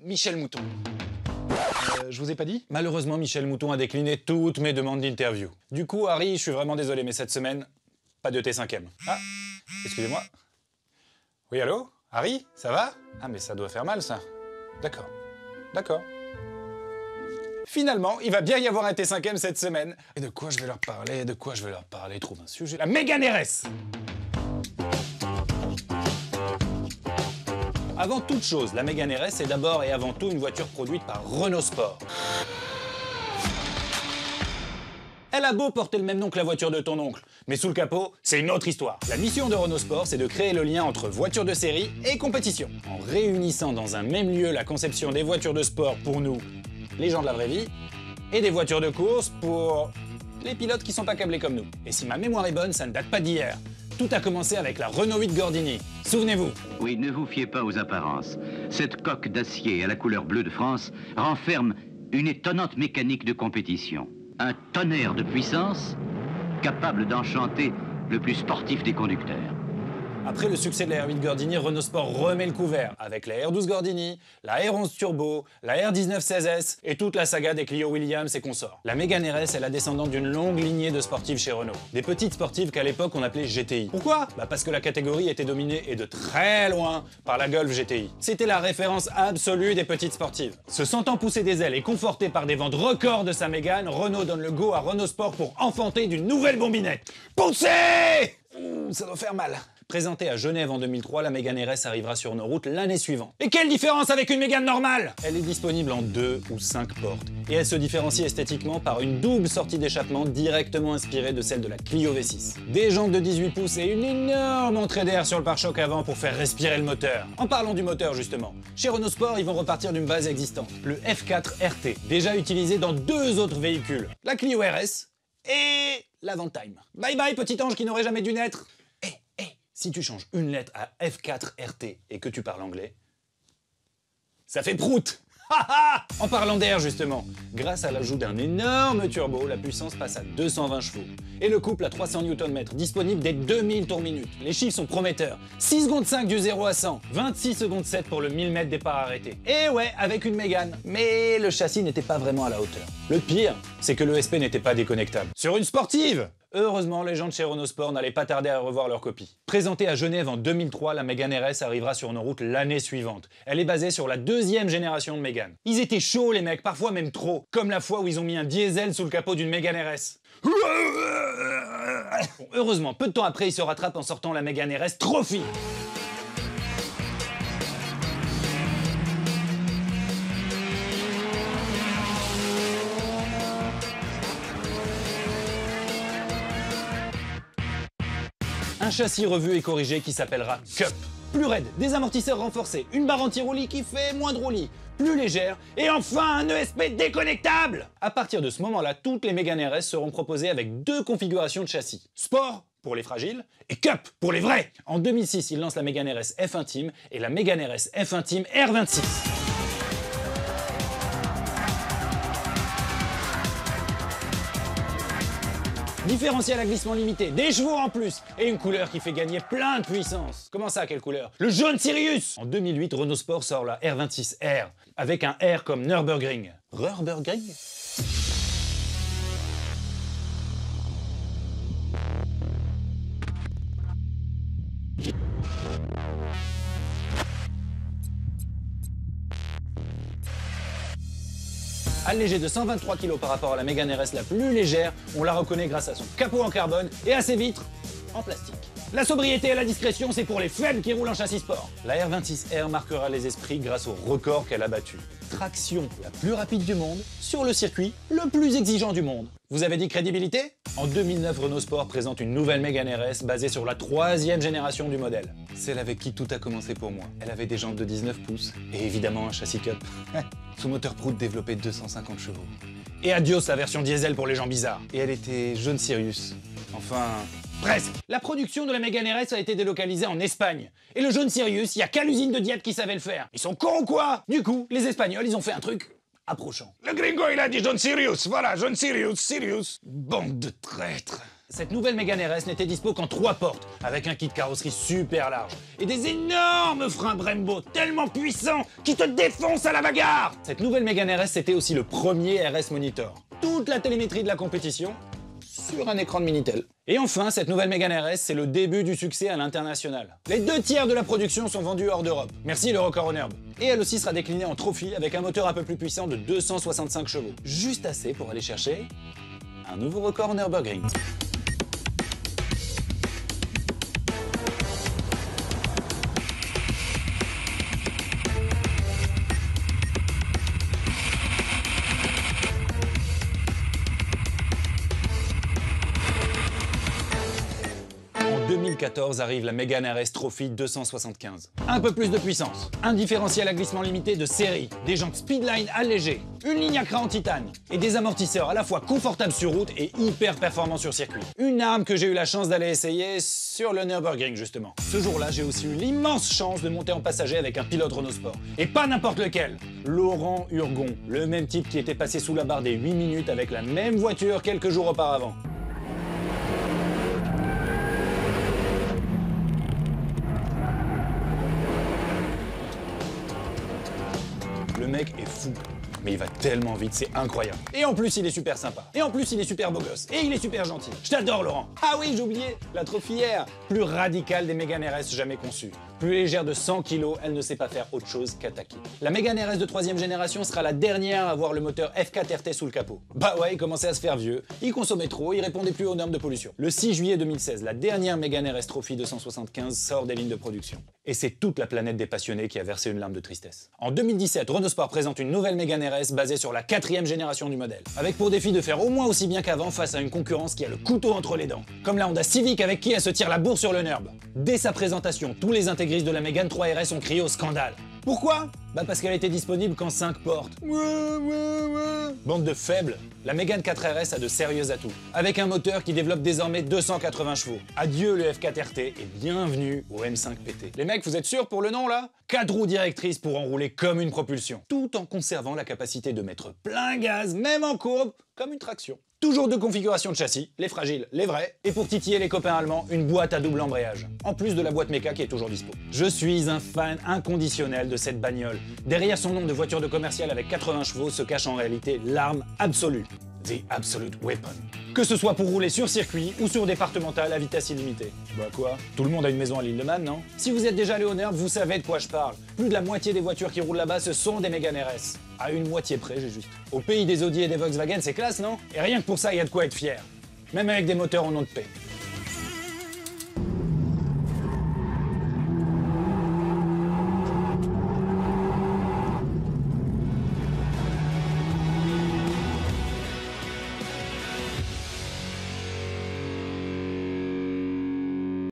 Michel Mouton. Je vous ai pas dit? Malheureusement, Michel Mouton a décliné toutes mes demandes d'interview. Du coup, Harry, je suis vraiment désolé, mais cette semaine, pas de T5e. Ah, excusez-moi. Oui, allô? Harry, ça va? Ah, mais ça doit faire mal, ça. D'accord. D'accord. Finalement, il va bien y avoir un T5e cette semaine. Et de quoi je vais leur parler? De quoi je vais leur parler? Trouve un sujet. La Mégane RS! Avant toute chose, la Mégane RS est d'abord et avant tout une voiture produite par Renault Sport. Elle a beau porter le même nom que la voiture de ton oncle, mais sous le capot, c'est une autre histoire. La mission de Renault Sport, c'est de créer le lien entre voiture de série et compétition, en réunissant dans un même lieu la conception des voitures de sport pour nous, les gens de la vraie vie, et des voitures de course pour les pilotes qui sont pas câblés comme nous. Et si ma mémoire est bonne, ça ne date pas d'hier. Tout a commencé avec la Renault 8 Gordini. Souvenez-vous. Oui, ne vous fiez pas aux apparences. Cette coque d'acier à la couleur bleue de France renferme une étonnante mécanique de compétition. Un tonnerre de puissance capable d'enchanter le plus sportif des conducteurs. Après le succès de la R8 Gordini, Renault Sport remet le couvert avec la R12 Gordini, la R11 Turbo, la R19 16S et toute la saga des Clio Williams et consorts. La Mégane RS est la descendante d'une longue lignée de sportives chez Renault. Des petites sportives qu'à l'époque on appelait GTI. Pourquoi? Parce que la catégorie était dominée et de très loin par la Golf GTI. C'était la référence absolue des petites sportives. Se sentant pousser des ailes et conforté par des ventes records de sa Mégane, Renault donne le go à Renault Sport pour enfanter d'une nouvelle bombinette. Poussez! Ça doit faire mal. Présentée à Genève en 2003, la Mégane RS arrivera sur nos routes l'année suivante. Et quelle différence avec une Mégane normale? Elle est disponible en 2 ou 5 portes. Et elle se différencie esthétiquement par une double sortie d'échappement directement inspirée de celle de la Clio V6. Des jantes de 18 pouces et une énorme entrée d'air sur le pare-choc avant pour faire respirer le moteur. En parlant du moteur justement, chez Renault Sport, ils vont repartir d'une base existante, le F4 RT, déjà utilisé dans 2 autres véhicules, la Clio RS et l'Avantime. Bye bye petit ange qui n'aurait jamais dû naître. Si tu changes une lettre à F4 RT et que tu parles anglais, ça fait prout. En parlant d'air justement, grâce à l'ajout d'un énorme turbo, la puissance passe à 220 chevaux. Et le couple à 300 Nm, disponible dès 2000 tours minute. Les chiffres sont prometteurs. 6 secondes 5 du 0 à 100, 26 secondes 7 pour le 1000 mètres départ arrêté. Et ouais, avec une Mégane. Mais le châssis n'était pas vraiment à la hauteur. Le pire, c'est que le SP n'était pas déconnectable. Sur une sportive! Heureusement, les gens de chez Renault Sport n'allaient pas tarder à revoir leur copie. Présentée à Genève en 2003, la Mégane RS arrivera sur nos routes l'année suivante. Elle est basée sur la 2e génération de Mégane. Ils étaient chauds les mecs, parfois même trop. Comme la fois où ils ont mis un diesel sous le capot d'une Mégane RS. Bon, heureusement, peu de temps après, ils se rattrapent en sortant la Mégane RS Trophy. Un châssis revu et corrigé qui s'appellera Cup. Plus raide, des amortisseurs renforcés, une barre anti-roulis qui fait moins de roulis, plus légère, et enfin un ESP déconnectable! À partir de ce moment-là, toutes les Mégane RS seront proposées avec 2 configurations de châssis. Sport pour les fragiles et Cup pour les vrais! En 2006, ils lancent la Mégane RS F Intime et la Mégane RS F Intime R26. Différentiel à glissement limité, des chevaux en plus, et une couleur qui fait gagner plein de puissance. Comment ça, quelle couleur? Le jaune Sirius! En 2008, Renault Sport sort la R26R, avec un R comme Nürburgring. Nürburgring? Allégée de 123 kg par rapport à la Mégane RS la plus légère, on la reconnaît grâce à son capot en carbone et à ses vitres en plastique. La sobriété et la discrétion, c'est pour les faibles qui roulent en châssis sport. La R26R marquera les esprits grâce au record qu'elle a battu. Traction la plus rapide du monde, sur le circuit le plus exigeant du monde. Vous avez dit crédibilité? En 2009, Renault Sport présente une nouvelle Mégane RS basée sur la 3e génération du modèle. Celle avec qui tout a commencé pour moi. Elle avait des jantes de 19 pouces et évidemment un châssis Cup. Son moteur Prout développait 250 chevaux. Et adios la version diesel pour les gens bizarres. Et elle était jaune Sirius. Enfin, presque. La production de la Mégane RS a été délocalisée en Espagne. Et le jaune Sirius, il y a qu'à l'usine de Diat qui savait le faire. Ils sont cons ou quoi? Du coup, les Espagnols, ils ont fait un truc approchant. Le gringo, il a dit jaune Sirius. Voilà, jaune Sirius, Sirius. Bande de traîtres. Cette nouvelle Mégane RS n'était dispo qu'en 3 portes, avec un kit carrosserie super large, et des énormes freins Brembo tellement puissants qui te défoncent à la bagarre. Cette nouvelle Mégane RS, c'était aussi le premier RS Monitor. Toute la télémétrie de la compétition sur un écran de Minitel. Et enfin, cette nouvelle Mégane RS, c'est le début du succès à l'international. Les 2/3 de la production sont vendus hors d'Europe. Merci le record en herbe. Et elle aussi sera déclinée en trophy avec un moteur un peu plus puissant de 265 chevaux. Juste assez pour aller chercher un nouveau record en Nürburgring. En 2014 arrive la Mégane RS Trophy 275. Un peu plus de puissance, un différentiel à glissement limité de série, des jantes Speedline allégées, une ligne Accra en titane et des amortisseurs à la fois confortables sur route et hyper performants sur circuit. Une arme que j'ai eu la chance d'aller essayer sur le Nürburgring justement. Ce jour-là, j'ai aussi eu l'immense chance de monter en passager avec un pilote Renault Sport. Et pas n'importe lequel, Laurent Hurgon, le même type qui était passé sous la barre des 8 minutes avec la même voiture quelques jours auparavant. Le mec est fou, mais il va tellement vite, c'est incroyable. Et en plus, il est super sympa. Et en plus, il est super beau gosse. Et il est super gentil. Je t'adore, Laurent. Ah oui, j'ai oublié, la Trophy R, plus radicale des Mégane RS jamais conçues. Plus légère de 100 kg, elle ne sait pas faire autre chose qu'attaquer. La Mégane RS de 3e génération sera la dernière à avoir le moteur F4 RT sous le capot. Bah ouais, il commençait à se faire vieux, il consommait trop, il répondait plus aux normes de pollution. Le 6 juillet 2016, la dernière Mégane RS Trophy 275 sort des lignes de production. Et c'est toute la planète des passionnés qui a versé une larme de tristesse. En 2017, Renault Sport présente une nouvelle Mégane RS basée sur la 4e génération du modèle, avec pour défi de faire au moins aussi bien qu'avant face à une concurrence qui a le couteau entre les dents. Comme la Honda Civic avec qui elle se tire la bourre sur le Nurb. Dès sa présentation, tous les intégristes de la Mégane 3 RS ont crié au scandale. Pourquoi? Bah parce qu'elle était disponible qu'en 5 portes. Bande de faibles, la Mégane 4 RS a de sérieux atouts, avec un moteur qui développe désormais 280 chevaux. Adieu le F4 RT et bienvenue au M5 PT. Les mecs, vous êtes sûrs pour le nom là? 4 roues directrices pour enrouler comme une propulsion, tout en conservant la capacité de mettre plein gaz, même en courbe, comme une traction. Toujours 2 configurations de châssis, les fragiles, les vrais, et pour titiller les copains allemands, une boîte à double embrayage, en plus de la boîte méca qui est toujours dispo. Je suis un fan inconditionnel de cette bagnole. Derrière son nom de voiture de commercial avec 80 chevaux se cache en réalité l'arme absolue. The Absolute Weapon. Que ce soit pour rouler sur circuit ou sur départemental à vitesse illimitée. Bah quoi? Tout le monde a une maison à l'île de Man, non? Si vous êtes déjà allé au Nurb, vous savez de quoi je parle. Plus de la moitié des voitures qui roulent là-bas, ce sont des Mégane RS. À une moitié près, j'ai juste. Au pays des Audi et des Volkswagen, c'est classe, non? Et rien que pour ça, il y a de quoi être fier. Même avec des moteurs en nom de paix.